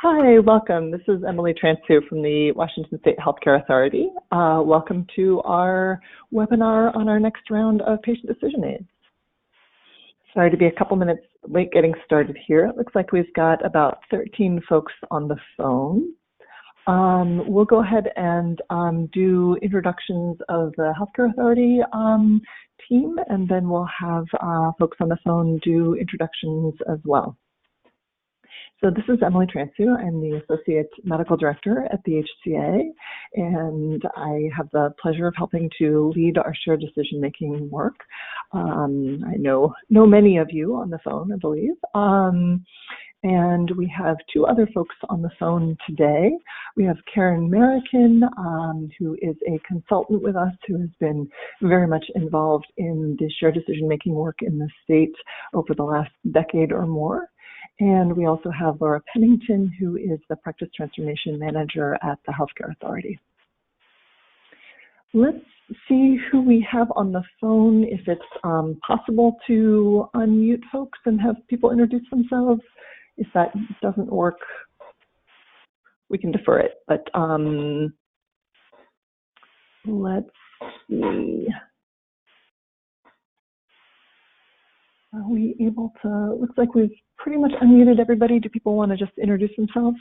Hi, welcome. This is Emily Transu from the Washington State Healthcare Authority. Welcome to our webinar on our next round of patient decision aids. Sorry to be a couple minutes late getting started here. It looks like we've got about 13 folks on the phone. We'll go ahead and do introductions of the Healthcare Authority team, and then we'll have folks on the phone do introductions as well. So this is Emily Transu. I'm the Associate Medical Director at the HCA, and I have the pleasure of helping to lead our shared decision-making work. I know many of you on the phone, I believe. And we have two other folks on the phone today. We have Karen Marican, who is a consultant with us, who has been very much involved in the shared decision-making work in the state over the last decade or more. And we also have Laura Pennington, who is the Practice Transformation Manager at the Healthcare Authority. Let's see who we have on the phone, if it's possible to unmute folks and have people introduce themselves. If that doesn't work, we can defer it. But let's see. Are we able to, looks like we've pretty much unmuted everybody. Do people want to just introduce themselves?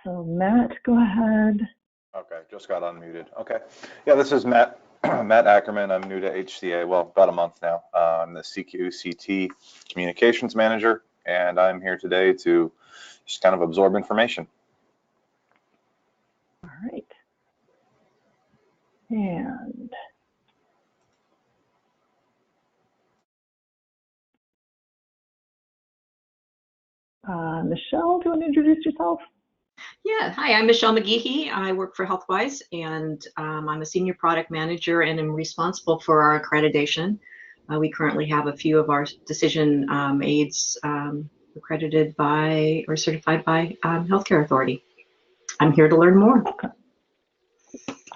So Matt, go ahead. Okay, just got unmuted. Okay. Yeah, this is Matt Ackerman. I'm new to HCA, well, about a month now. I'm the CQCT Communications Manager, and I'm here today to just kind of absorb information. All right. And Michelle, do you want to introduce yourself? Yeah, hi, I'm Michelle McGeehee. I work for HealthWise, and I'm a senior product manager and am responsible for our accreditation. We currently have a few of our decision aids accredited by or certified by Healthcare Authority. I'm here to learn more. Okay.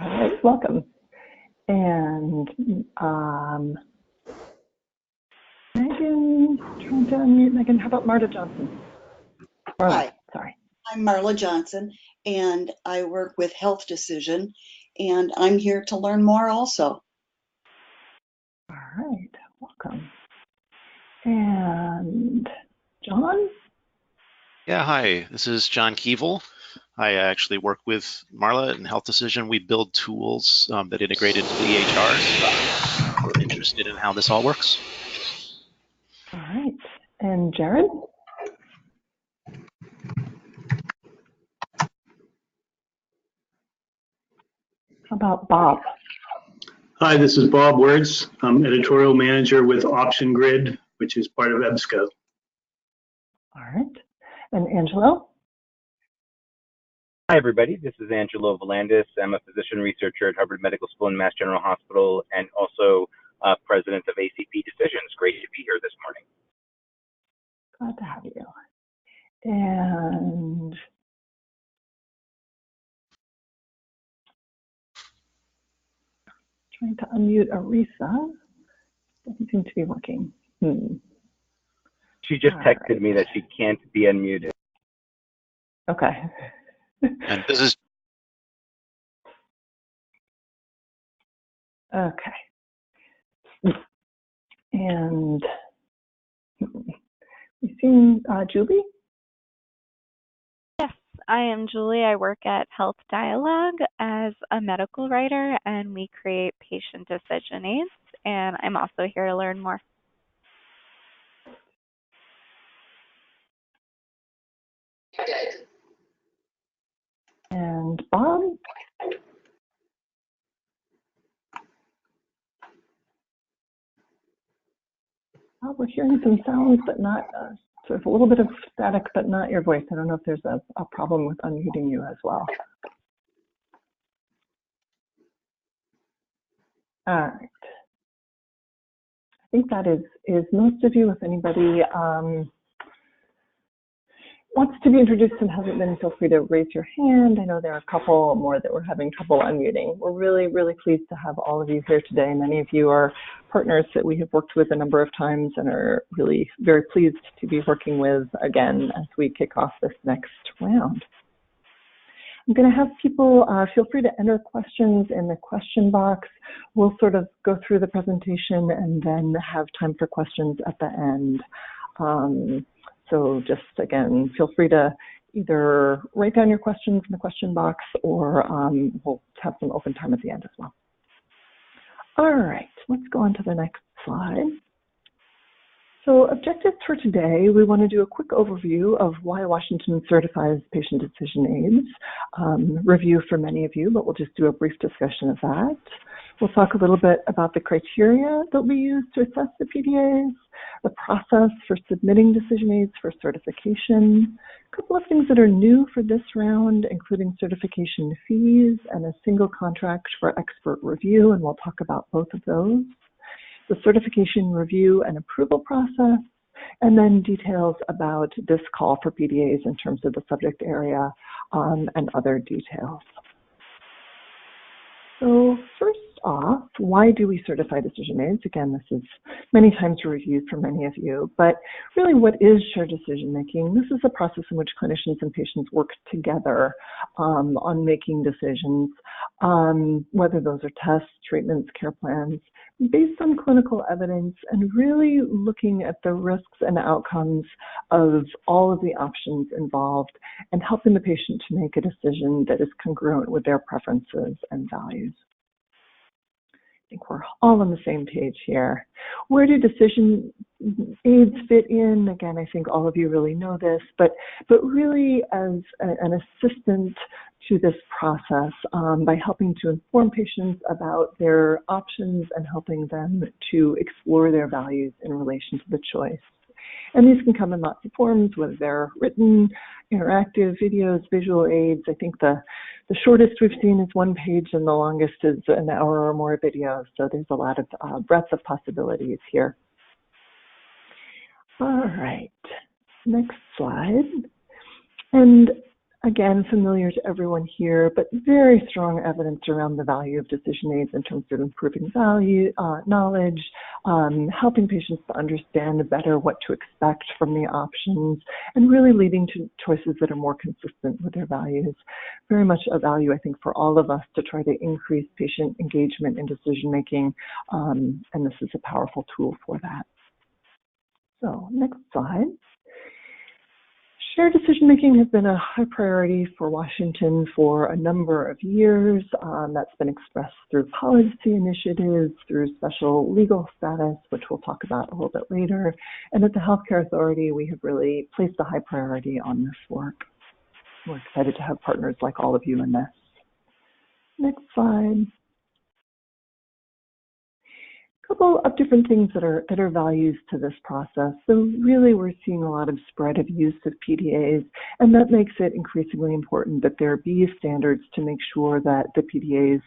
All right, welcome. And Megan, trying to unmute Megan. How about Marta Johnson? Marla, Hi. sorry. I'm Marla Johnson, and I work with Health Decision, and I'm here to learn more also. All right, welcome. And John? Yeah, hi, this is John Keevil. I actually work with Marla in Health Decision. We build tools that integrate into the EHRs. We're interested in how this all works. All right, and Jared? How about Bob? Hi, this is Bob Wertz. I'm editorial manager with Option Grid, which is part of EBSCO. All right, and Angelo? Hi, everybody. This is Angelo Volandis. I'm a physician researcher at Harvard Medical School and Mass General Hospital, and also president of ACP Decisions. Great to be here this morning. Glad to have you. And trying to unmute Arisa. Doesn't seem to be working. She just texted me that she can't be unmuted. Okay. And this is okay. And we see Julie. Yes, I am Julie. I work at Health Dialogue as a medical writer, and we create patient decision aids. And I'm also here to learn more. And Bob. We're hearing some sounds, but not sort of a little bit of static, but not your voice. I don't know if there's a problem with unmuting you as well. All right. I think that is most of you. If anybody wants to be introduced and hasn't been, feel free to raise your hand. I know there are a couple more that we're having trouble unmuting. We're really, really pleased to have all of you here today. Many of you are partners that we have worked with a number of times and are really very pleased to be working with again as we kick off this next round. I'm going to have people feel free to enter questions in the question box. We'll sort of go through the presentation and then have time for questions at the end. So just, again, feel free to either write down your questions in the question box or we'll have some open time at the end as well. All right, let's go on to the next slide. So objectives for today, we want to do a quick overview of why Washington certifies patient decision aids. Review for many of you, but we'll just do a brief discussion of that. We'll talk a little bit about the criteria that we use to assess the PDAs, the process for submitting decision aids for certification, a couple of things that are new for this round, including certification fees and a single contract for expert review, and we'll talk about both of those, the certification review and approval process, and then details about this call for PDAs in terms of the subject area and other details. So first off, why do we certify decision aids? Again, this is many times reviewed for many of you, but really what is shared decision making? This is a process in which clinicians and patients work together on making decisions, whether those are tests, treatments, care plans, based on clinical evidence and really looking at the risks and outcomes of all of the options involved and helping the patient to make a decision that is congruent with their preferences and values. I think we're all on the same page here. Where do decision aids fit in? Again, I think all of you really know this, but really as an assistant to this process by helping to inform patients about their options and helping them to explore their values in relation to the choice. And these can come in lots of forms, whether they're written, interactive, videos, visual aids. I think the shortest we've seen is 1 page and the longest is an hour or more video. So there's a lot of breadth of possibilities here. All right, next slide. And again, familiar to everyone here, but very strong evidence around the value of decision aids in terms of improving knowledge, helping patients to understand better what to expect from the options, and really leading to choices that are more consistent with their values. Very much a value, I think, for all of us to try to increase patient engagement in decision making, and this is a powerful tool for that. So next slide. Shared decision-making has been a high priority for Washington for a number of years. That's been expressed through policy initiatives, through special legal status, which we'll talk about a little bit later. And at the Healthcare Authority, we have really placed a high priority on this work. We're excited to have partners like all of you in this. Next slide. Couple of different things that are values to this process. So really we're seeing a lot of spread of use of PDAs, and that makes it increasingly important that there be standards to make sure that the PDAs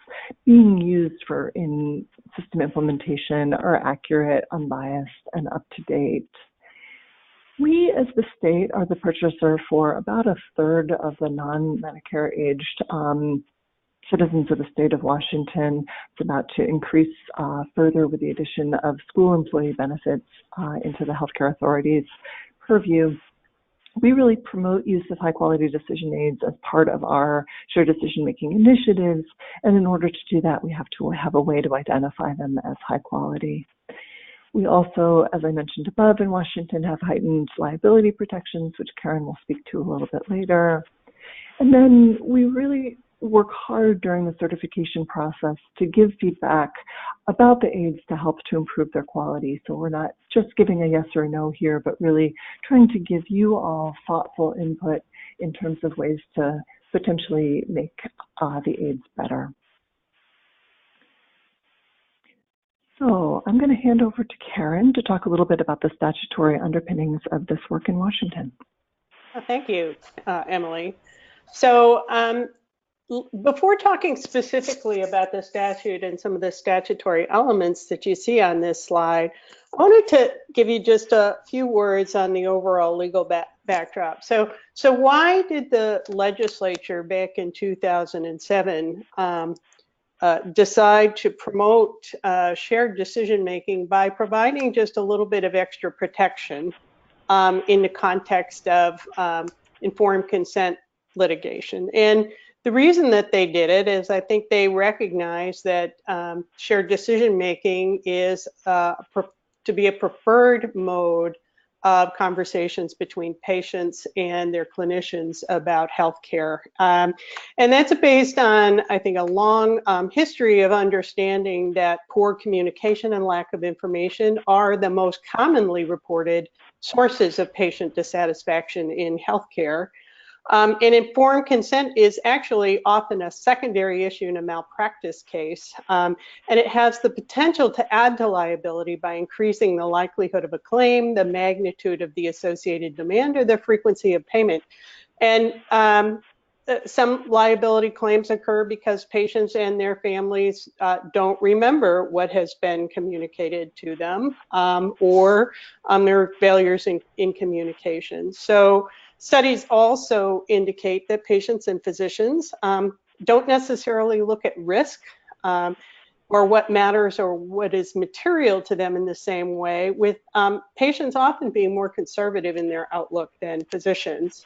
being used in system implementation are accurate, unbiased, and up to date. We as the state are the purchaser for about 1/3 of the non-Medicare aged citizens of the state of Washington. It's about to increase further with the addition of school employee benefits into the Healthcare Authority's purview. We really promote use of high quality decision aids as part of our shared decision making initiatives. And in order to do that, we have to have a way to identify them as high quality. We also, as I mentioned above, in Washington have heightened liability protections, which Karen will speak to a little bit later. And then we really work hard during the certification process to give feedback about the aids to help to improve their quality. So we're not just giving a yes or a no here, but really trying to give you all thoughtful input in terms of ways to potentially make the aids better. So I'm going to hand over to Karen to talk a little bit about the statutory underpinnings of this work in Washington. Thank you, Emily. So before talking specifically about the statute and some of the statutory elements that you see on this slide, I wanted to give you just a few words on the overall legal backdrop. So why did the legislature back in 2007 decide to promote shared decision-making by providing just a little bit of extra protection in the context of informed consent litigation? And the reason that they did it is I think they recognize that shared decision-making is to be a preferred mode of conversations between patients and their clinicians about healthcare. And that's based on, I think, a long history of understanding that poor communication and lack of information are the most commonly reported sources of patient dissatisfaction in healthcare. And informed consent is actually often a secondary issue in a malpractice case, and it has the potential to add to liability by increasing the likelihood of a claim, the magnitude of the associated demand, or the frequency of payment. And some liability claims occur because patients and their families don't remember what has been communicated to them, or there are failures in communication. So studies also indicate that patients and physicians don't necessarily look at risk or what matters or what is material to them in the same way, with patients often being more conservative in their outlook than physicians.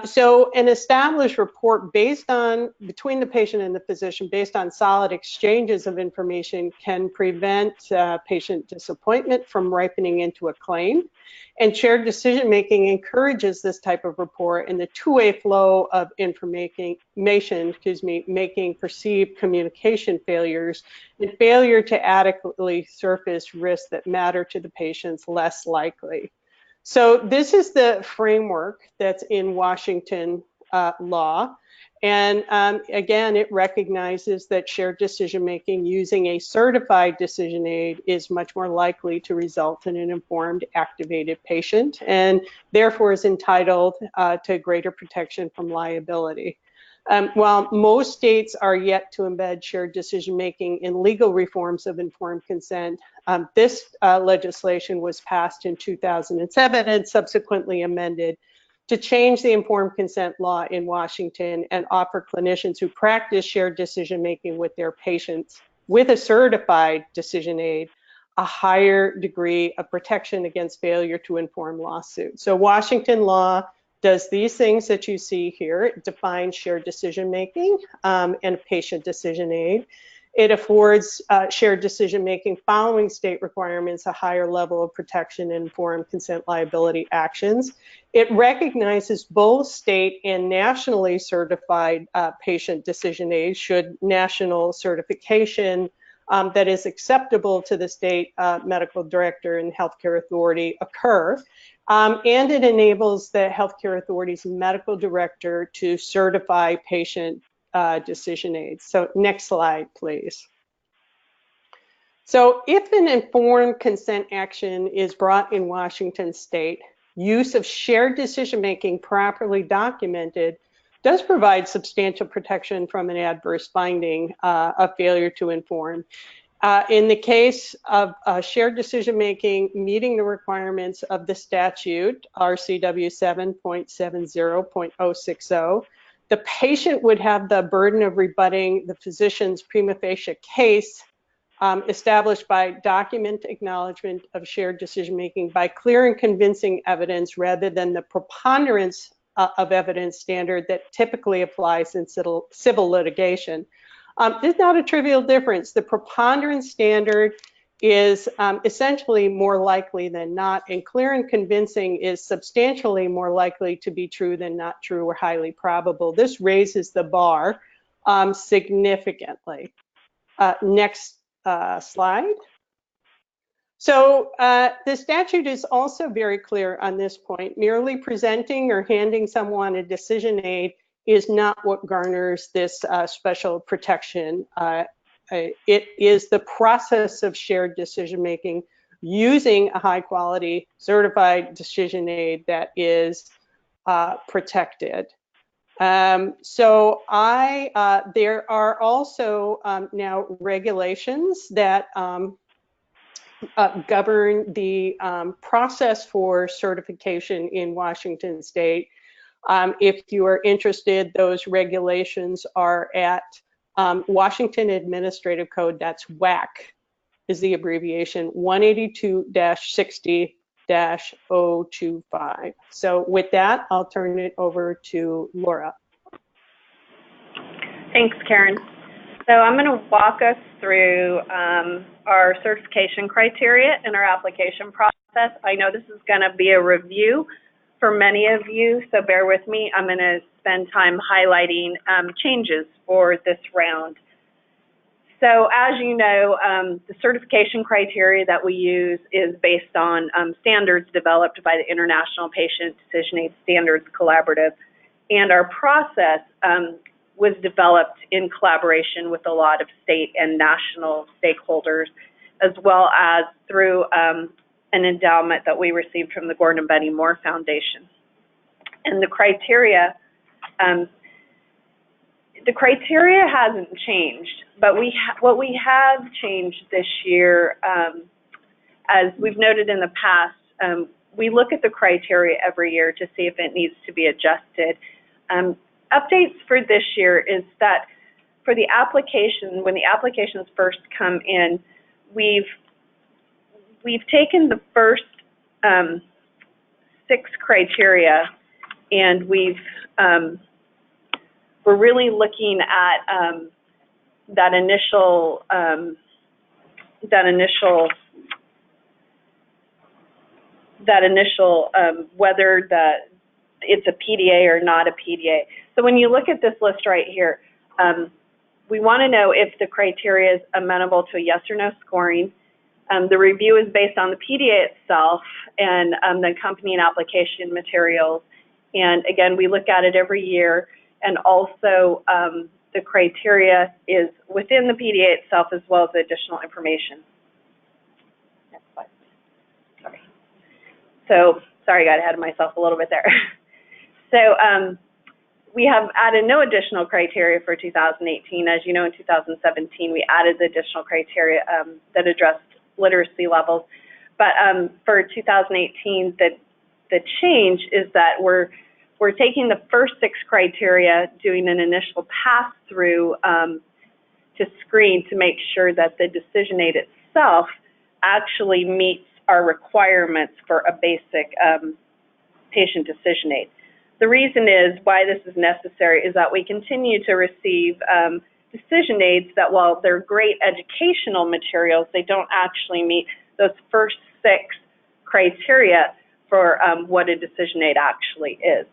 So an established report between the patient and the physician based on solid exchanges of information can prevent patient disappointment from ripening into a claim. And shared decision-making encourages this type of rapport and the two-way flow of information, making perceived communication failures and failure to adequately surface risks that matter to the patients less likely. So this is the framework that's in Washington law. And again, it recognizes that shared decision-making using a certified decision aid is much more likely to result in an informed, activated patient, and therefore is entitled to greater protection from liability. While most states are yet to embed shared decision-making in legal reforms of informed consent, this legislation was passed in 2007 and subsequently amended to change the informed consent law in Washington and offer clinicians who practice shared decision-making with their patients with a certified decision aid a higher degree of protection against failure to inform lawsuits. So Washington law does these things that you see here. It defines shared decision-making and a patient decision aid. It affords shared decision-making following state requirements a higher level of protection in informed consent liability actions. It recognizes both state and nationally certified patient decision aids should national certification that is acceptable to the state medical director and healthcare authority occur. And it enables the healthcare authority's medical director to certify patient decision aids. So next slide, please. So if an informed consent action is brought in Washington state, use of shared decision-making properly documented does provide substantial protection from an adverse finding of failure to inform. In the case of shared decision-making meeting the requirements of the statute, RCW 7.70.060, the patient would have the burden of rebutting the physician's prima facie case established by document acknowledgement of shared decision-making by clear and convincing evidence rather than the preponderance of evidence standard that typically applies in civil litigation. There's not a trivial difference. The preponderance standard is essentially more likely than not, and clear and convincing is substantially more likely to be true than not true or highly probable. This raises the bar significantly. Next slide. So the statute is also very clear on this point. Merely presenting or handing someone a decision aid is not what garners this special protection. It is the process of shared decision-making using a high-quality certified decision aid that is protected. So there are also now regulations that govern the process for certification in Washington State. If you are interested, those regulations are at Washington Administrative Code, that's WAC, is the abbreviation, 182-60-025. So with that, I'll turn it over to Laura. Thanks, Karen. So I'm going to walk us through our certification criteria and our application process. I know this is going to be a review for many of you, so bear with me. I'm going to spend time highlighting changes for this round. So as you know, the certification criteria that we use is based on standards developed by the International Patient Decision Aid Standards Collaborative, and our process was developed in collaboration with a lot of state and national stakeholders, as well as through an endowment that we received from the Gordon and Betty Moore Foundation. And the criteria hasn't changed, but what we have changed this year, as we've noted in the past, we look at the criteria every year to see if it needs to be adjusted. Updates for this year is that for the application, when the applications first come in, we've taken the first 6 criteria, and we're really looking at that initial whether it's a PDA or not a PDA. So when you look at this list right here, we want to know if the criteria is amenable to a yes or no scoring. The review is based on the PDA itself and the accompanying application materials. And again, we look at it every year, and also the criteria is within the PDA itself as well as the additional information. Next slide. Sorry. So, sorry, I got ahead of myself a little bit there. So we have added no additional criteria for 2018. As you know, in 2017, we added the additional criteria that addressed literacy levels. But for 2018, the change is that we're taking the first 6 criteria, doing an initial pass-through to screen to make sure that the decision aid itself actually meets our requirements for a basic patient decision aid. The reason is why this is necessary is that we continue to receive decision aids that, while they're great educational materials, they don't actually meet those first 6 criteria for what a decision aid actually is.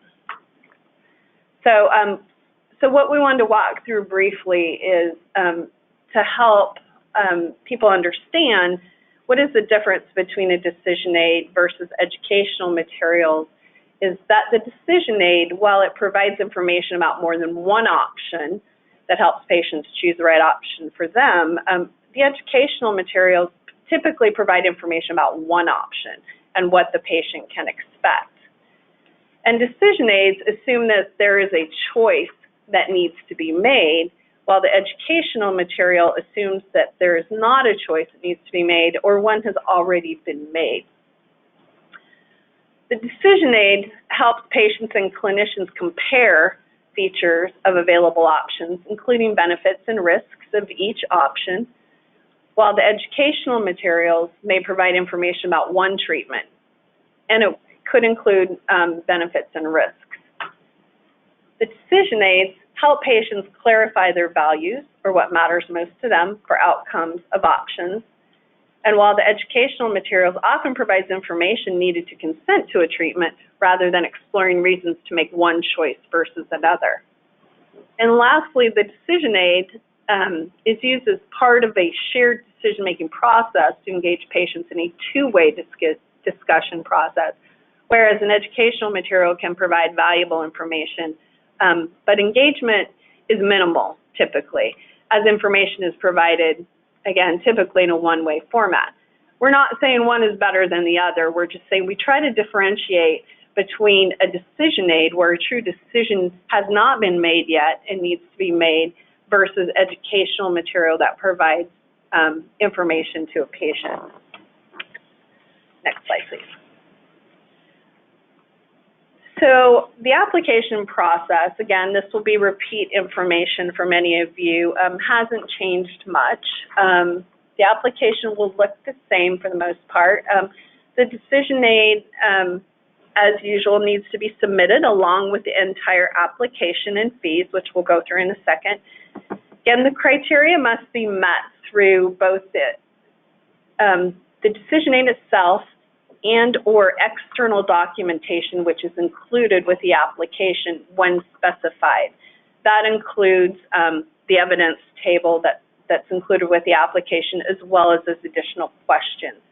So, so what we wanted to walk through briefly is to help people understand what is the difference between a decision aid versus educational materials, is that the decision aid, while it provides information about more than one option that helps patients choose the right option for them, the educational materials typically provide information about one option and what the patient can expect. And decision aids assume that there is a choice that needs to be made, while the educational material assumes that there is not a choice that needs to be made, or one has already been made. The decision aid helps patients and clinicians compare features of available options, including benefits and risks of each option, while the educational materials may provide information about one treatment, and it could include benefits and risks. The decision aids help patients clarify their values, or what matters most to them, for outcomes of options. And while the educational materials often provides information needed to consent to a treatment rather than exploring reasons to make one choice versus another. And lastly, the decision aid is used as part of a shared decision-making process to engage patients in a two-way discussion process, whereas an educational material can provide valuable information, but engagement is minimal typically, as information is provided, again, typically in a one-way format. We're not saying one is better than the other. We're just saying we try to differentiate between a decision aid where a true decision has not been made yet and needs to be made versus educational material that provides information to a patient. Next slide, please. So the application process, again, this will be repeat information for many of you, hasn't changed much. The application will look the same for the most part. The decision aid, as usual, needs to be submitted along with the entire application and fees, which we'll go through in a second. Again, the criteria must be met through both the decision aid itself and or external documentation, which is included with the application when specified. That includes the evidence table that's included with the application, as well as those additional questions.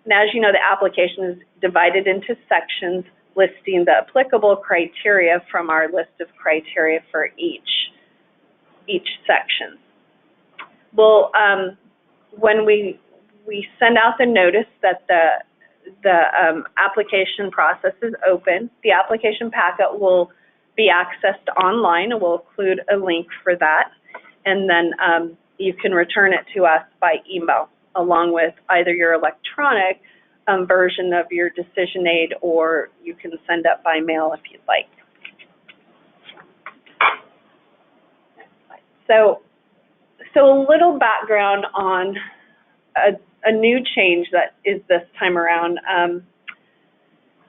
And as you know, the application is divided into sections listing the applicable criteria from our list of criteria for each section. Well, when we send out the notice that the application process is open, the application packet will be accessed online, and we'll include a link for that. And then you can return it to us by email, along with either your electronic version of your decision aid, or you can send it by mail if you'd like. So a little background on a new change that is this time around.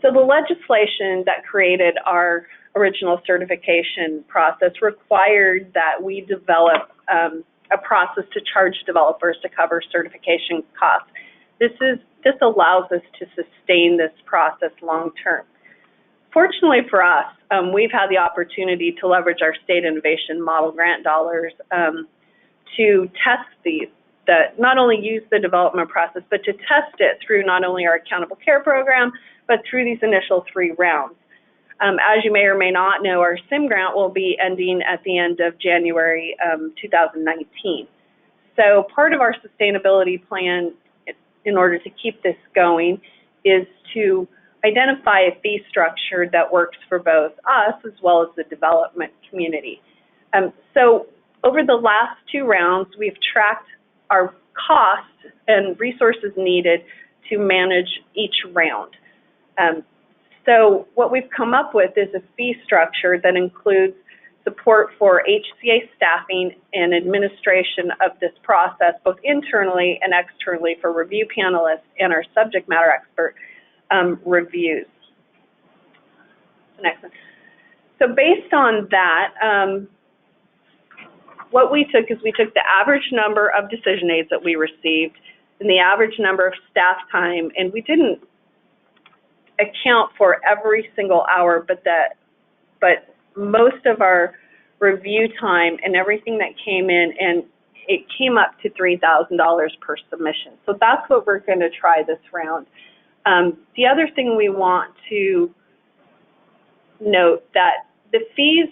So the legislation that created our original certification process required that we develop a process to charge developers to cover certification costs. This allows us to sustain this process long term. Fortunately for us, we've had the opportunity to leverage our state innovation model grant dollars to test these, that not only use the development process, but to test it through not only our accountable care program, but through these initial 3 rounds. As you may or may not know, our SIM grant will be ending at the end of January 2019. So part of our sustainability plan, in order to keep this going, is to identify a fee structure that works for both us as well as the development community. So over the last 2 rounds, we've tracked our costs and resources needed to manage each round. So what we've come up with is a fee structure that includes support for HCA staffing and administration of this process, both internally and externally, for review panelists and our subject matter expert reviews. Next one. So based on that, what we took is we took the average number of decision aids that we received and the average number of staff time, and we didn't account for every single hour, but most of our review time and everything that came in, and it came up to $3,000 per submission. So that's what we're going to try this round. The other thing we want to note that the fees,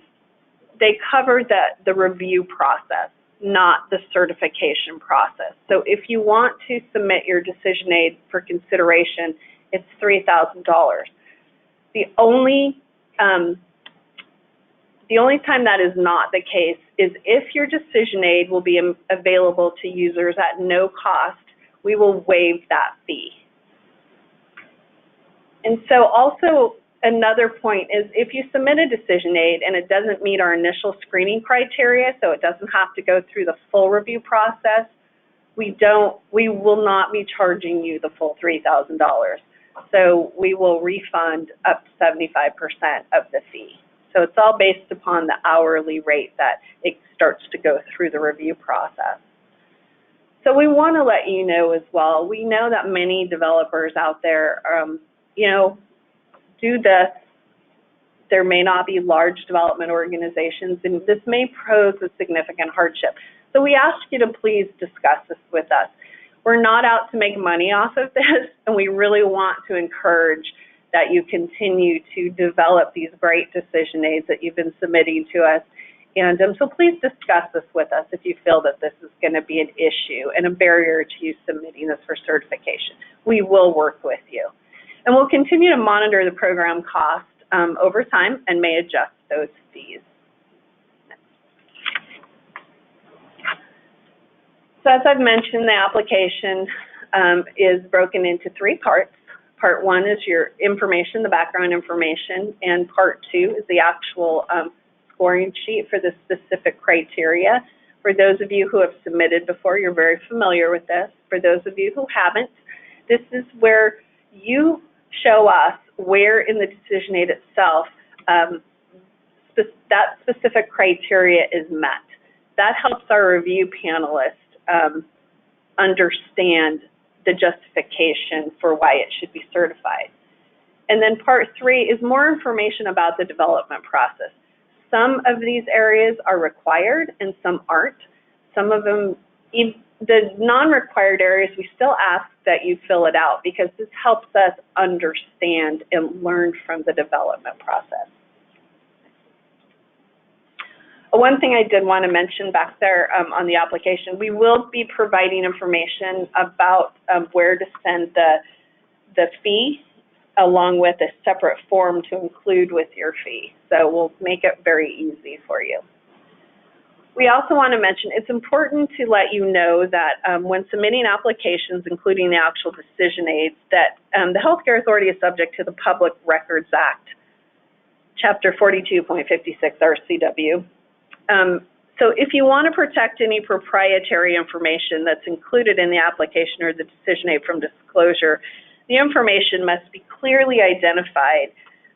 they cover the review process, not the certification process. So if you want to submit your decision aid for consideration, it's $3,000. The only time that is not the case is if your decision aid will be available to users at no cost, we will waive that fee. And so also another point is if you submit a decision aid and it doesn't meet our initial screening criteria, so it doesn't have to go through the full review process, we will not be charging you the full $3,000. So we will refund up to 75% of the fee. So it's all based upon the hourly rate that it starts to go through the review process. So we want to let you know as well, we know that many developers out there, do this. There may not be large development organizations, and this may pose a significant hardship. So we ask you to please discuss this with us. We're not out to make money off of this, and we really want to encourage that you continue to develop these great decision aids that you've been submitting to us. And so please discuss this with us if you feel that this is going to be an issue and a barrier to you submitting this for certification. We will work with you. And we'll continue to monitor the program cost over time and may adjust those fees. So as I've mentioned, the application is broken into 3 parts. Part 1 is your information, the background information, and Part 2 is the actual scoring sheet for the specific criteria. For those of you who have submitted before, you're very familiar with this. For those of you who haven't, this is where you show us where in the decision aid itself that specific criteria is met. That helps our review panelists understand the justification for why it should be certified. And then Part 3 is more information about the development process. Some of these areas are required and some aren't. Some of them, the non-required areas, we still ask that you fill it out because this helps us understand and learn from the development process. One thing I did want to mention back there on the application, we will be providing information about where to send the fee along with a separate form to include with your fee. So we'll make it very easy for you. We also want to mention it's important to let you know that when submitting applications, including the actual decision aids, that the Healthcare Authority is subject to the Public Records Act, Chapter 42.56 RCW. So if you want to protect any proprietary information that's included in the application or the decision aid from disclosure, the information must be clearly identified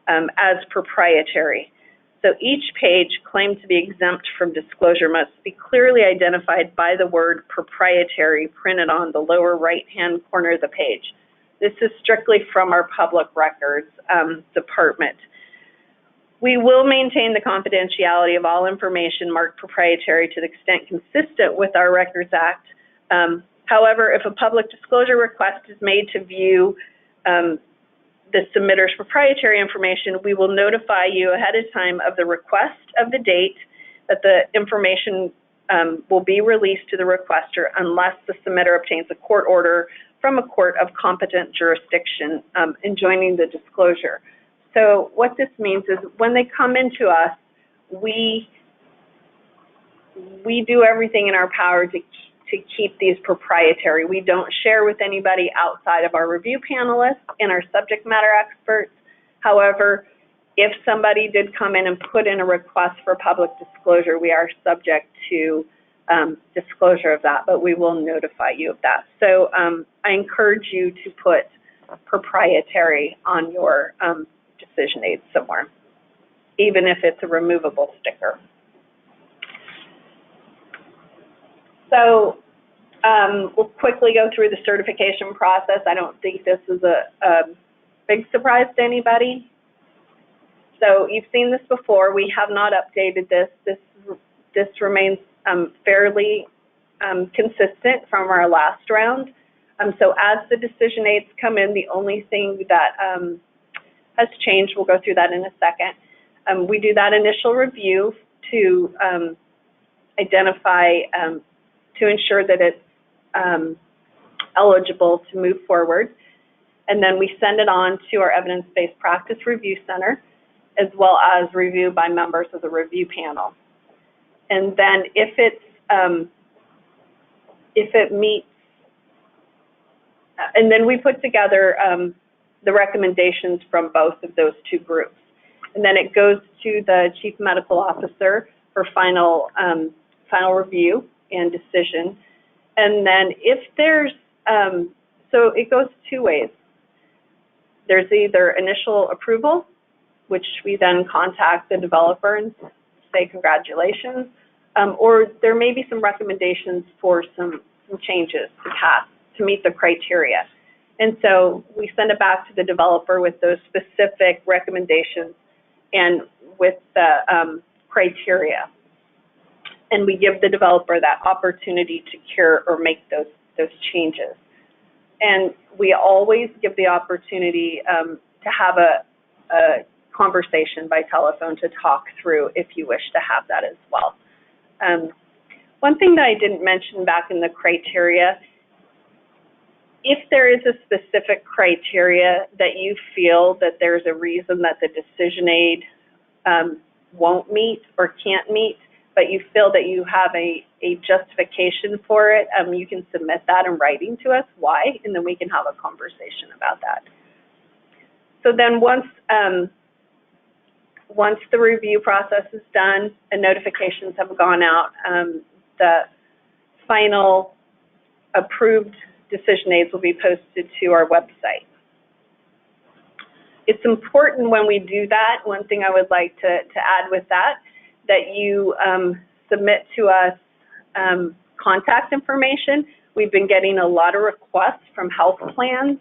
as proprietary. So each page claimed to be exempt from disclosure must be clearly identified by the word proprietary printed on the lower right-hand corner of the page. This is strictly from our Public Records Department. We will maintain the confidentiality of all information marked proprietary to the extent consistent with our Records Act. However, if a public disclosure request is made to view the submitter's proprietary information, we will notify you ahead of time of the request of the date that the information will be released to the requester unless the submitter obtains a court order from a court of competent jurisdiction enjoining the disclosure. So what this means is when they come into us, we do everything in our power to keep these proprietary. We don't share with anybody outside of our review panelists and our subject matter experts. However, if somebody did come in and put in a request for public disclosure, we are subject to disclosure of that, but we will notify you of that. So I encourage you to put proprietary on your decision aid somewhere, even if it's a removable sticker. So we'll quickly go through the certification process. I don't think this is a big surprise to anybody. So you've seen this before. We have not updated this. This remains fairly consistent from our last round. So as the decision aids come in, the only thing that has changed, we'll go through that in a second. We do that initial review to identify, to ensure that it's eligible to move forward. And then we send it on to our Evidence-Based Practice Review Center, as well as review by members of the review panel. And then if it meets, and then we put together the recommendations from both of those two groups. And then it goes to the Chief Medical Officer for final review and decision. And then if there's, so it goes two ways. There's either initial approval, which we then contact the developer and say congratulations, or there may be some recommendations for some changes to pass to meet the criteria. And so we send it back to the developer with those specific recommendations and with the criteria. And we give the developer that opportunity to cure or make those changes. And we always give the opportunity to have a conversation by telephone to talk through if you wish to have that as well. One thing that I didn't mention back in the criteria, if there is a specific criteria that you feel that there's a reason that the decision aid won't meet or can't meet, but you feel that you have a justification for it, you can submit that in writing to us, why, and then we can have a conversation about that. So then once the review process is done and notifications have gone out, the final approved decision aids will be posted to our website. It's important when we do that, one thing I would like to add with that you submit to us contact information. We've been getting a lot of requests from health plans,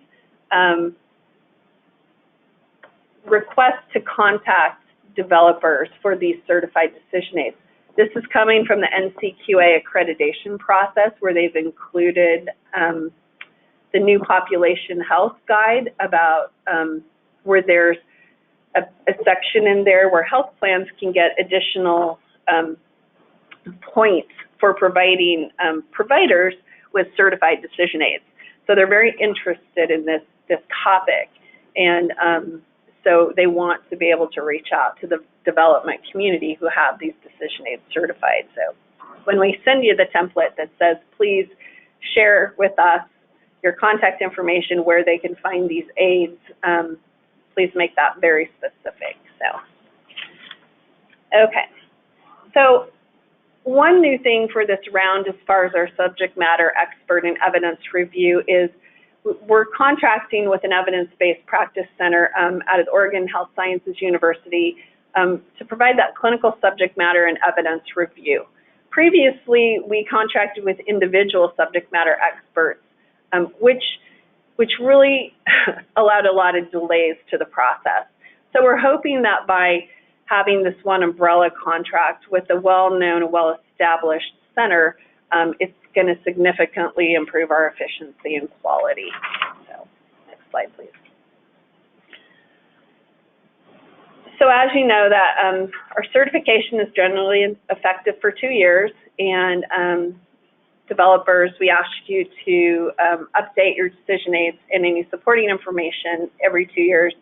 requests to contact developers for these certified decision aids. This is coming from the NCQA accreditation process, where they've included the new population health guide about where there's a section in there where health plans can get additional points for providing providers with certified decision aids. So they're very interested in this topic, and so they want to be able to reach out to the development community who have these decision aids certified. So when we send you the template that says, please share with us your contact information where they can find these aids, please make that very specific. So, okay. So one new thing for this round as far as our subject matter expert and evidence review is we're contracting with an evidence-based practice center out of Oregon Health Sciences University to provide that clinical subject matter and evidence review. Previously, we contracted with individual subject matter experts, which really allowed a lot of delays to the process. So we're hoping that by having this one umbrella contract with a well-known, well-established center, it's going to significantly improve our efficiency and quality. So, next slide, please. So as you know, that our certification is generally effective for 2 years, and developers, we ask you to update your decision aids and any supporting information every 2 years,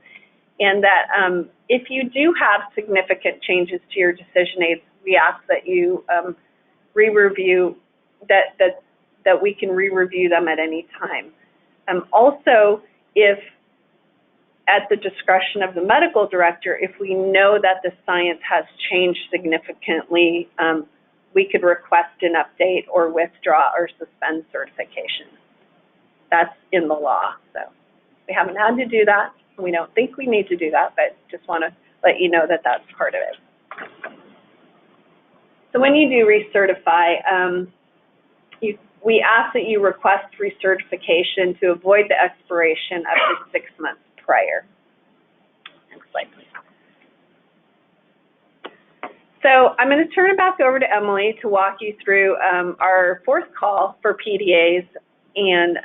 and that if you do have significant changes to your decision aids, we ask that you re-review, that we can re-review them at any time. Also, if at the discretion of the medical director, if we know that the science has changed significantly, we could request an update or withdraw or suspend certification. That's in the law. So we haven't had to do that. We don't think we need to do that, but just want to let you know that that's part of it. So when you do recertify, we ask that you request recertification to avoid the expiration of the 6 months prior. Next slide, please. So I'm going to turn it back over to Emily to walk you through our fourth call for PDAs, and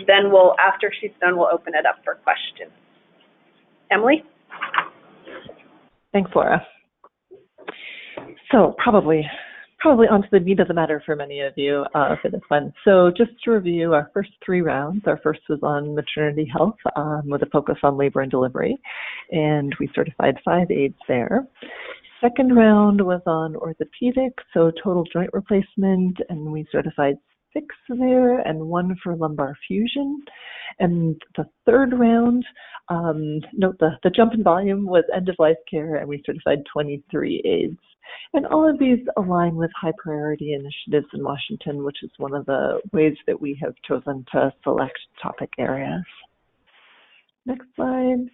then after she's done, we'll open it up for questions. Emily? Thanks, Laura. So probably onto the meat of the matter for many of you for this one. So just to review our first 3 rounds, our first was on maternity health with a focus on labor and delivery, and we certified 5 aids there. Second round was on orthopedic, so total joint replacement, and we certified 6 there and 1 for lumbar fusion. And the third round, note the jump in volume was end-of-life care, and we certified 23 aids. And all of these align with high priority initiatives in Washington, which is one of the ways that we have chosen to select topic areas. Next slide.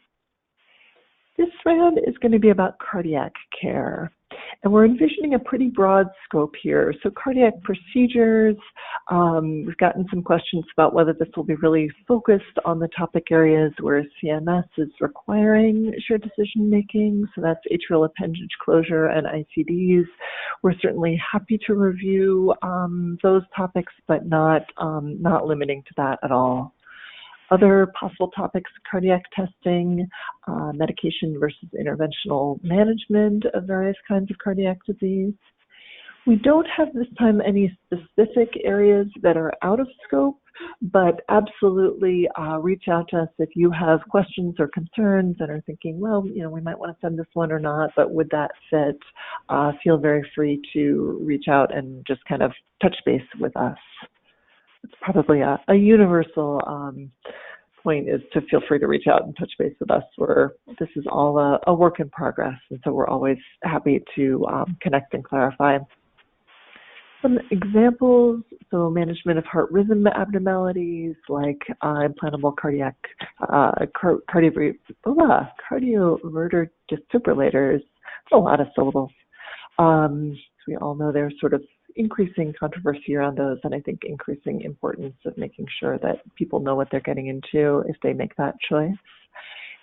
This round is going to be about cardiac care, and we're envisioning a pretty broad scope here. So cardiac procedures, we've gotten some questions about whether this will be really focused on the topic areas where CMS is requiring shared decision making. So that's atrial appendage closure and ICDs. We're certainly happy to review those topics, but not limiting to that at all. Other possible topics, cardiac testing, medication versus interventional management of various kinds of cardiac disease. We don't have this time any specific areas that are out of scope, but absolutely reach out to us if you have questions or concerns and are thinking, well, we might want to send this one or not, but would that fit? Feel very free to reach out and just kind of touch base with us. It's probably a universal point is to feel free to reach out and touch base with us. This is all a work in progress, and so we're always happy to connect and clarify. Some examples, so management of heart rhythm abnormalities like implantable cardiac cardioverter defibrillators. That's a lot of syllables. We all know there's sort of increasing controversy around those, and I think increasing importance of making sure that people know what they're getting into if they make that choice.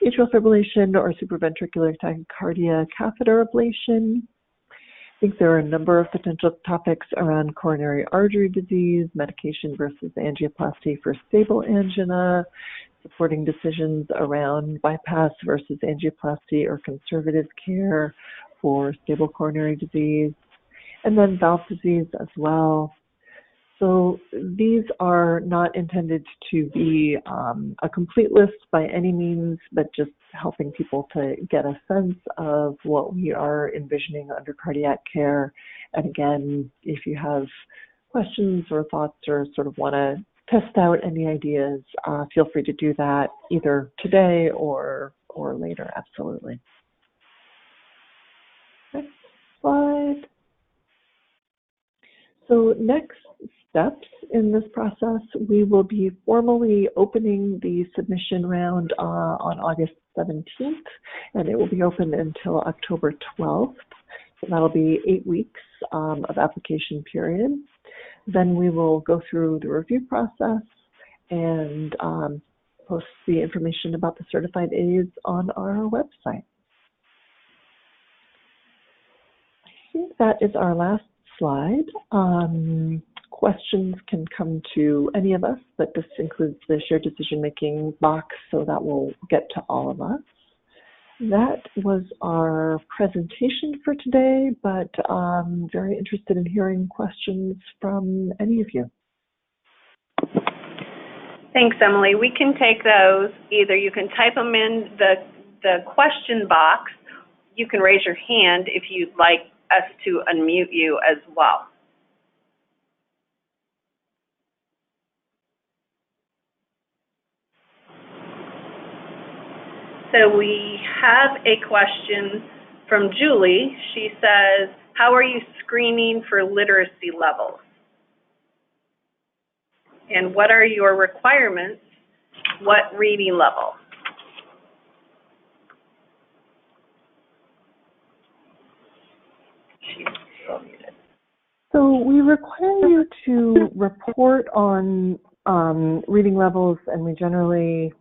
Atrial fibrillation or supraventricular tachycardia catheter ablation. I think there are a number of potential topics around coronary artery disease, medication versus angioplasty for stable angina, supporting decisions around bypass versus angioplasty or conservative care for stable coronary disease, and then valve disease as well. So these are not intended to be a complete list by any means, but just helping people to get a sense of what we are envisioning under cardiac care. And again, if you have questions or thoughts or sort of want to test out any ideas, feel free to do that either today or later, absolutely. Next slide. So next steps in this process, we will be formally opening the submission round on August 17th, and it will be open until October 12th. So that'll be 8 weeks of application period. Then we will go through the review process and post the information about the certified aids on our website. I think that is our last slide. Questions can come to any of us, but this includes the shared decision-making box, so that will get to all of us. That was our presentation for today, but I'm very interested in hearing questions from any of you. Thanks, Emily. We can take those. Either you can type them in the question box. You can raise your hand if you'd like us to unmute you as well. So we have a question from Julie. She says, how are you screening for literacy levels? And what are your requirements? What reading level? She's still muted. So we require you to report on reading levels, and we generally,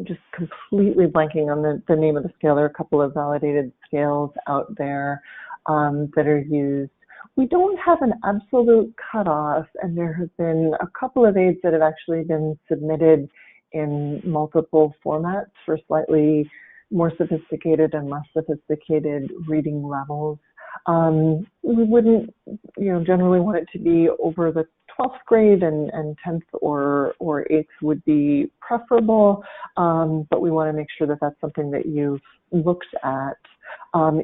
just completely blanking on the name of the scale. There are a couple of validated scales out there that are used. We don't have an absolute cutoff, and there have been a couple of aids that have actually been submitted in multiple formats for slightly more sophisticated and less sophisticated reading levels. We wouldn't, generally want it to be over the 12th grade, and 10th or 8th would be preferable, but we want to make sure that that's something that you've looked at.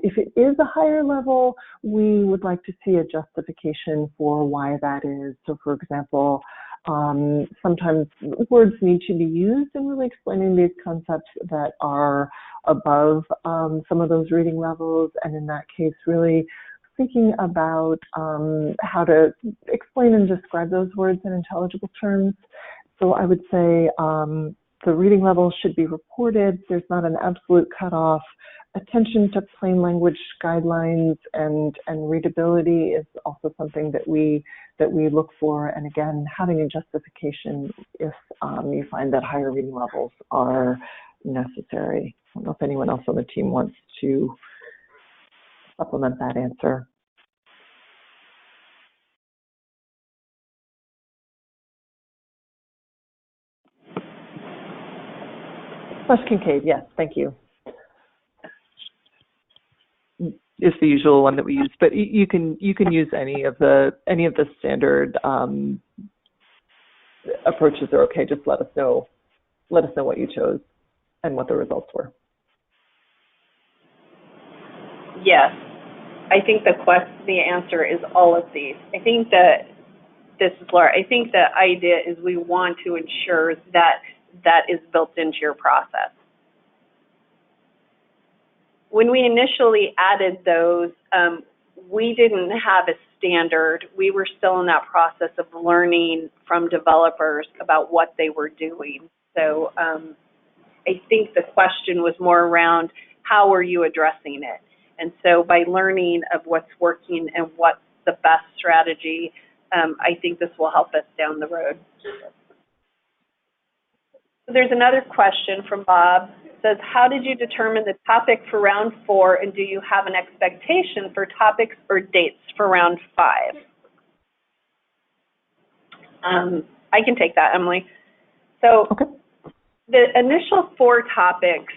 If it is a higher level, we would like to see a justification for why that is. So for example, sometimes words need to be used in really explaining these concepts that are above some of those reading levels, and in that case really thinking about how to explain and describe those words in intelligible terms. So I would say the reading levels should be reported. There's not an absolute cutoff. Attention to plain language guidelines and readability is also something that we look for. And again, having a justification if you find that higher reading levels are necessary. I don't know if anyone else on the team wants to supplement that answer. Flush Kincaid, yes, thank you. Is the usual one that we use, but you can use any of the standard approaches are okay. Just let us know what you chose and what the results were. Yes, I think the answer is all of these. I think that this is Laura. I think the idea is we want to ensure that that is built into your process. When we initially added those, we didn't have a standard. We were still in that process of learning from developers about what they were doing. So I think the question was more around how are you addressing it? And so by learning of what's working and what's the best strategy, I think this will help us down the road. So there's another question from Bob. It says, how did you determine the topic for round 4, and do you have an expectation for topics or dates for round 5? I can take that, Emily. So Okay. The initial 4 topics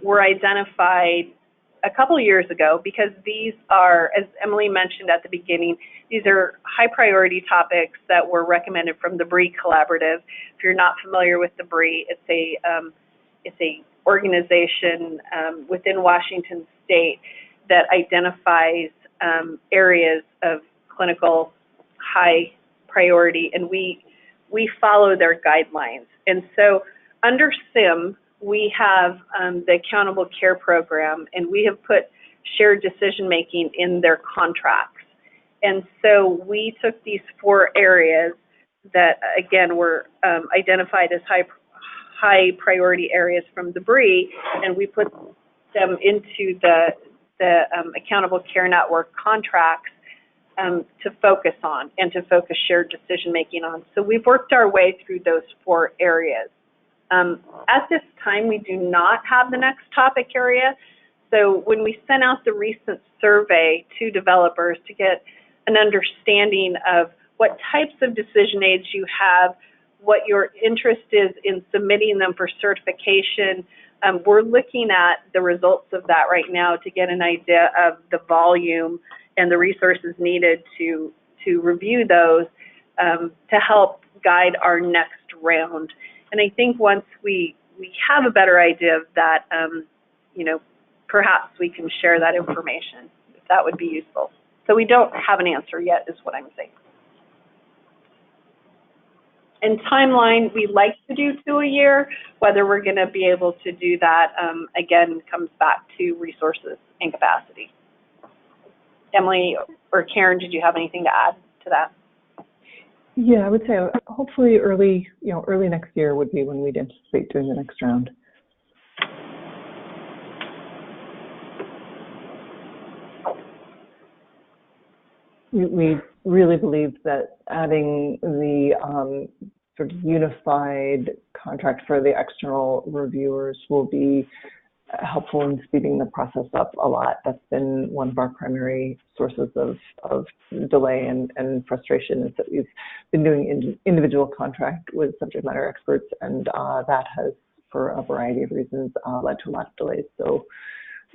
were identified a couple of years ago because these are, as Emily mentioned at the beginning, these are high priority topics that were recommended from the BRE Collaborative. If you're not familiar with the BRE, it's a organization within Washington State that identifies areas of clinical high priority, and we follow their guidelines. And so under SIM, we have the Accountable Care Program, and we have put shared decision-making in their contracts. And so we took these 4 areas that, again, were identified as high priority areas from the BRE, and we put them into the Accountable Care Network contracts to focus on and to focus shared decision-making on. So we've worked our way through those 4 areas. At this time, we do not have the next topic area. So when we sent out the recent survey to developers to get an understanding of what types of decision aids you have, what your interest is in submitting them for certification, we're looking at the results of that right now to get an idea of the volume and the resources needed to review those to help guide our next round. And I think once we have a better idea of that, perhaps we can share that information, if that would be useful. So we don't have an answer yet, is what I'm saying. And timeline, we like to do 2 a year. Whether we're going to be able to do that, again, comes back to resources and capacity. Emily or Karen, did you have anything to add to that? Yeah, I would say hopefully early next year would be when we'd anticipate doing the next round. We really believe that adding the sort of unified contract for the external reviewers will be helpful in speeding the process up a lot. That's been one of our primary sources of delay and frustration, is that we've been doing individual contract with subject matter experts, and that has, for a variety of reasons, led to a lot of delays. So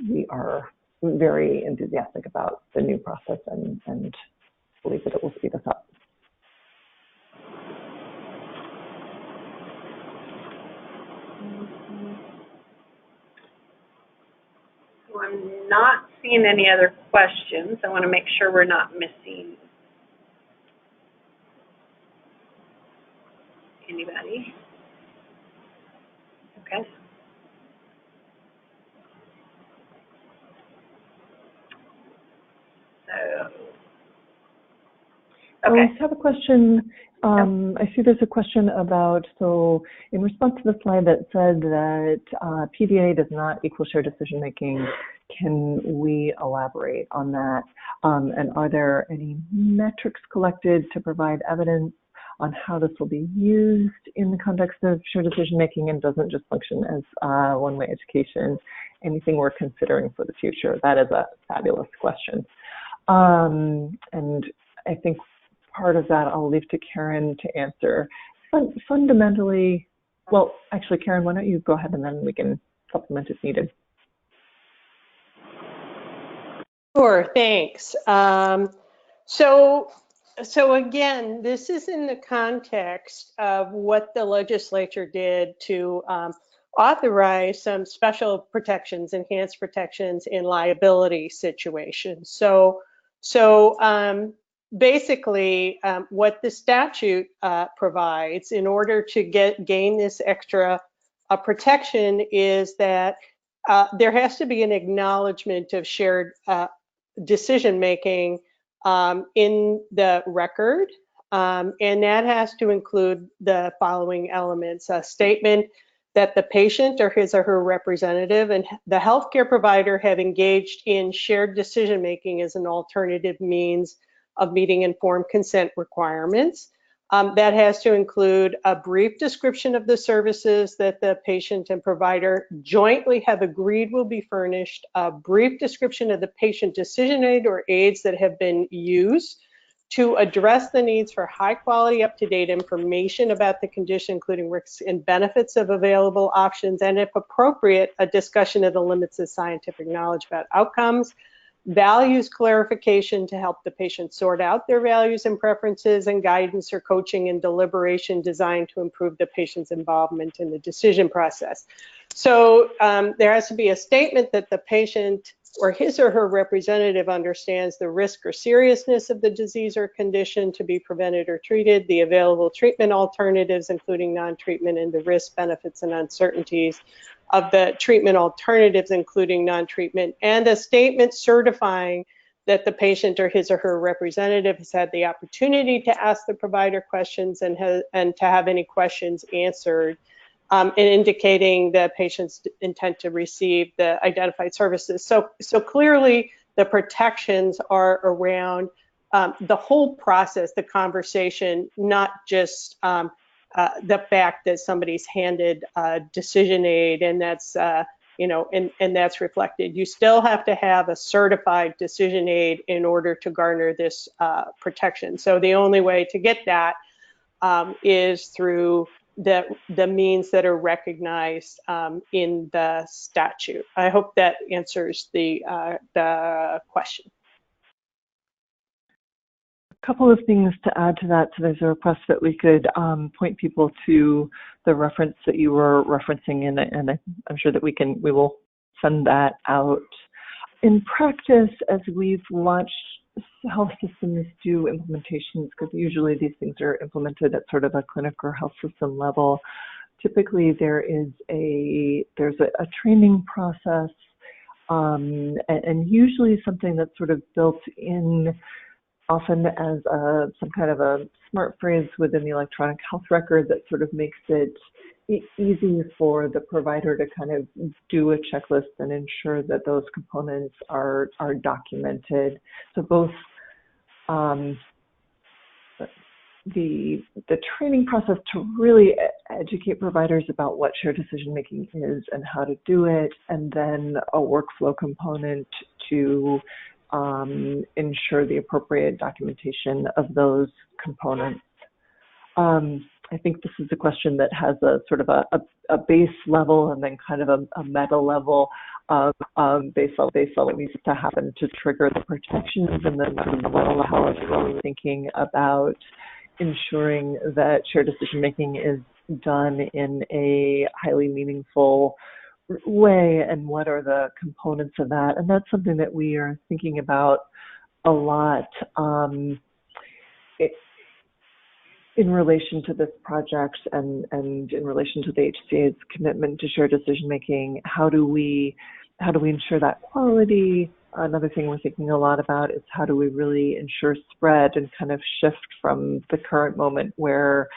we are very enthusiastic about the new process and believe that it will speed us up. So I'm not seeing any other questions. I want to make sure we're not missing anybody. Okay. Okay. I have a question. I see there's a question about, so in response to the slide that said that PDA does not equal shared decision making, can we elaborate on that? And are there any metrics collected to provide evidence on how this will be used in the context of shared decision making and doesn't just function as one-way education? Anything we're considering for the future? That is a fabulous question. And I think part of that I'll leave to Karen to answer. Fundamentally, well, actually, Karen, why don't you go ahead and then we can supplement if needed. Sure, thanks. So again, this is in the context of what the legislature did to authorize some special protections, enhanced protections in liability situations. So basically, what the statute provides in order to gain this extra protection is that there has to be an acknowledgement of shared decision making in the record, and that has to include the following elements: a statement that the patient or his or her representative and the healthcare provider have engaged in shared decision making as an alternative means of meeting informed consent requirements. That has to include a brief description of the services that the patient and provider jointly have agreed will be furnished, a brief description of the patient decision aid or aids that have been used to address the needs for high quality, up-to-date information about the condition, including risks and benefits of available options, and if appropriate, a discussion of the limits of scientific knowledge about outcomes, values clarification to help the patient sort out their values and preferences, and guidance or coaching and deliberation designed to improve the patient's involvement in the decision process. So there has to be a statement that the patient or his or her representative understands the risk or seriousness of the disease or condition to be prevented or treated, the available treatment alternatives, including non-treatment, and the risks, benefits, and uncertainties of the treatment alternatives, including non-treatment, and a statement certifying that the patient or his or her representative has had the opportunity to ask the provider questions and to have any questions answered, and indicating the patient's intent to receive the identified services. So clearly the protections are around the whole process, the conversation, not just the fact that somebody's handed a decision aid and that's and that's reflected. You still have to have a certified decision aid in order to garner this protection. So the only way to get that is through the means that are recognized in the statute. I hope that answers the question. A couple of things to add to that. So there's a request that we could point people to the reference that you were referencing, and I'm sure that we will send that out. In practice, as we've watched health systems do implementations, because usually these things are implemented at sort of a clinic or health system level, typically there's a training process, and usually something that's sort of built in often as some kind of a smart phrase within the electronic health record that sort of makes it easy for the provider to kind of do a checklist and ensure that those components are documented. So both the training process to really educate providers about what shared decision making is and how to do it, and then a workflow component to ensure the appropriate documentation of those components. I think this is a question that has a sort of a base level and then kind of a meta level of base level needs to happen to trigger the protections, and then how is really thinking about ensuring that shared decision making is done in a highly meaningful way, and what are the components of that. And that's something that we are thinking about a lot in relation to this project and in relation to the HCA's commitment to shared decision making. How do we ensure that quality? Another thing we're thinking a lot about is how do we really ensure spread and kind of shift from the current moment where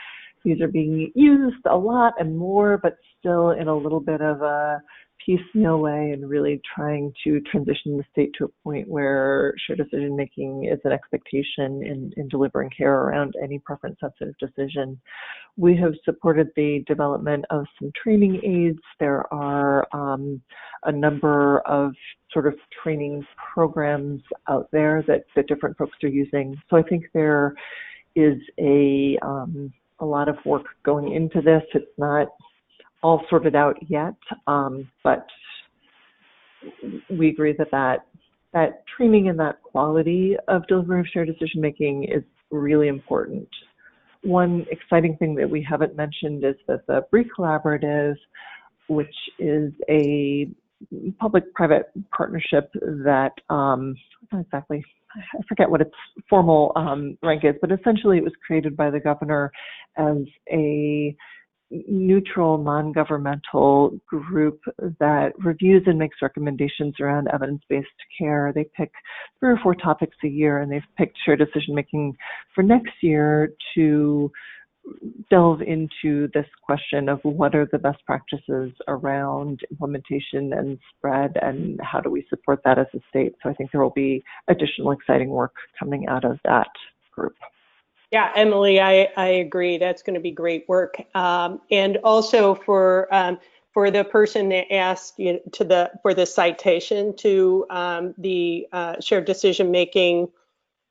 these are being used a lot and more, but still in a little bit of a piecemeal way, and really trying to transition the state to a point where shared decision making is an expectation in delivering care around any preference sensitive decision. We have supported the development of some training aids. There are a number of sort of training programs out there that different folks are using. So I think there is a lot of work going into this. It's not all sorted out yet, but we agree that training and that quality of delivery of shared decision making is really important. One exciting thing that we haven't mentioned is that the BRIE Collaborative, which is a public-private partnership that, not exactly, I forget what its formal rank is, but essentially it was created by the governor as a neutral, non-governmental group that reviews and makes recommendations around evidence-based care. They pick 3 or 4 topics a year, and they've picked shared decision-making for next year to delve into this question of what are the best practices around implementation and spread, and how do we support that as a state. So I think there will be additional exciting work coming out of that group. Yeah, Emily, I agree. That's going to be great work. And also for the person that asked for the citation to the shared decision making,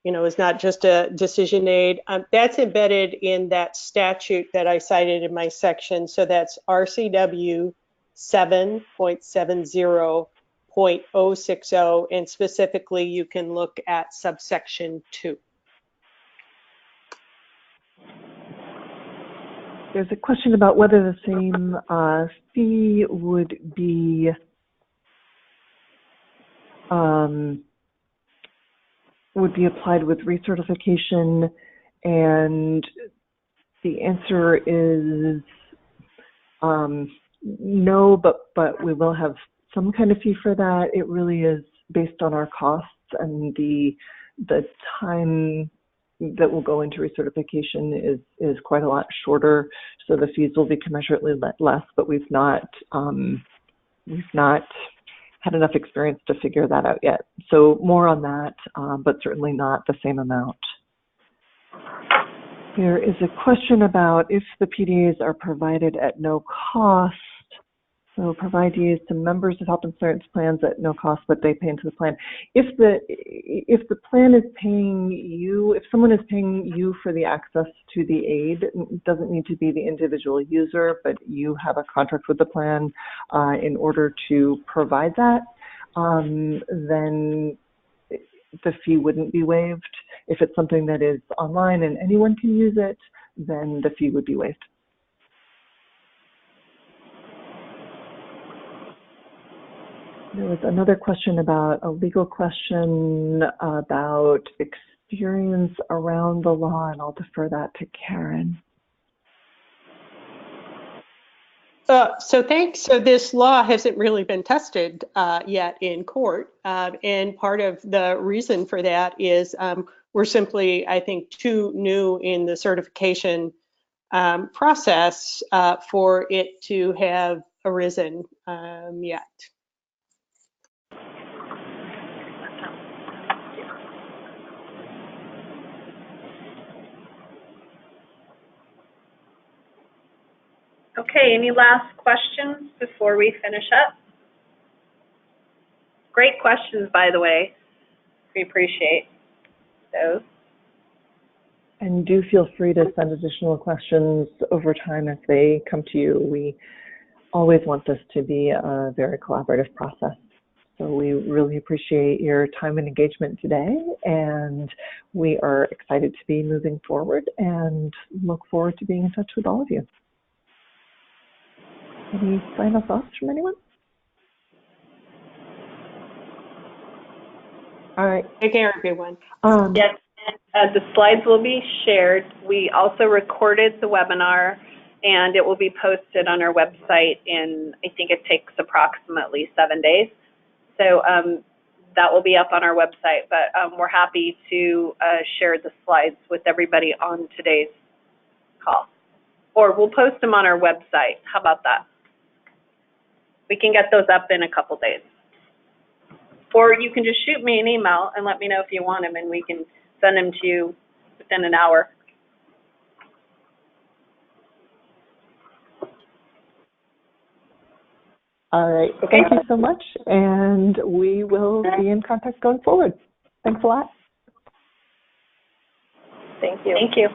is not just a decision aid. That's embedded in that statute that I cited in my section. So that's RCW 7.70.060, and specifically you can look at subsection 2. There's a question about whether the same fee would be applied with recertification, and the answer is no, but we will have some kind of fee for that. It really is based on our costs, and the time that will go into recertification is quite a lot shorter, so the fees will be commensurately less, but we've not had enough experience to figure that out yet. So more on that, but certainly not the same amount. There is a question about if the PDAs are provided at no cost. So provide these to members of health insurance plans at no cost, but they pay into the plan. If the plan is paying you, if someone is paying you for the access to the aid, it doesn't need to be the individual user, but you have a contract with the plan in order to provide that, then the fee wouldn't be waived. If it's something that is online and anyone can use it, then the fee would be waived. There was another question about a legal question about experience around the law, and I'll defer that to Karen. So thanks. So this law hasn't really been tested yet in court. And part of the reason for that is we're simply, I think, too new in the certification process for it to have arisen yet. Okay, any last questions before we finish up? Great questions, by the way. We appreciate those. And do feel free to send additional questions over time as they come to you. We always want this to be a very collaborative process. So we really appreciate your time and engagement today, and we are excited to be moving forward and look forward to being in touch with all of you. Any final thoughts from anyone? All right. Take care, everyone. Yes, the slides will be shared. We also recorded the webinar, and it will be posted on our website in, I think it takes approximately 7 days. So that will be up on our website, but we're happy to share the slides with everybody on today's call. Or we'll post them on our website. How about that? We can get those up in a couple days. Or you can just shoot me an email and let me know if you want them, and we can send them to you within an hour. All right. Okay. Thank you so much, and we will be in contact going forward. Thanks a lot. Thank you. Thank you.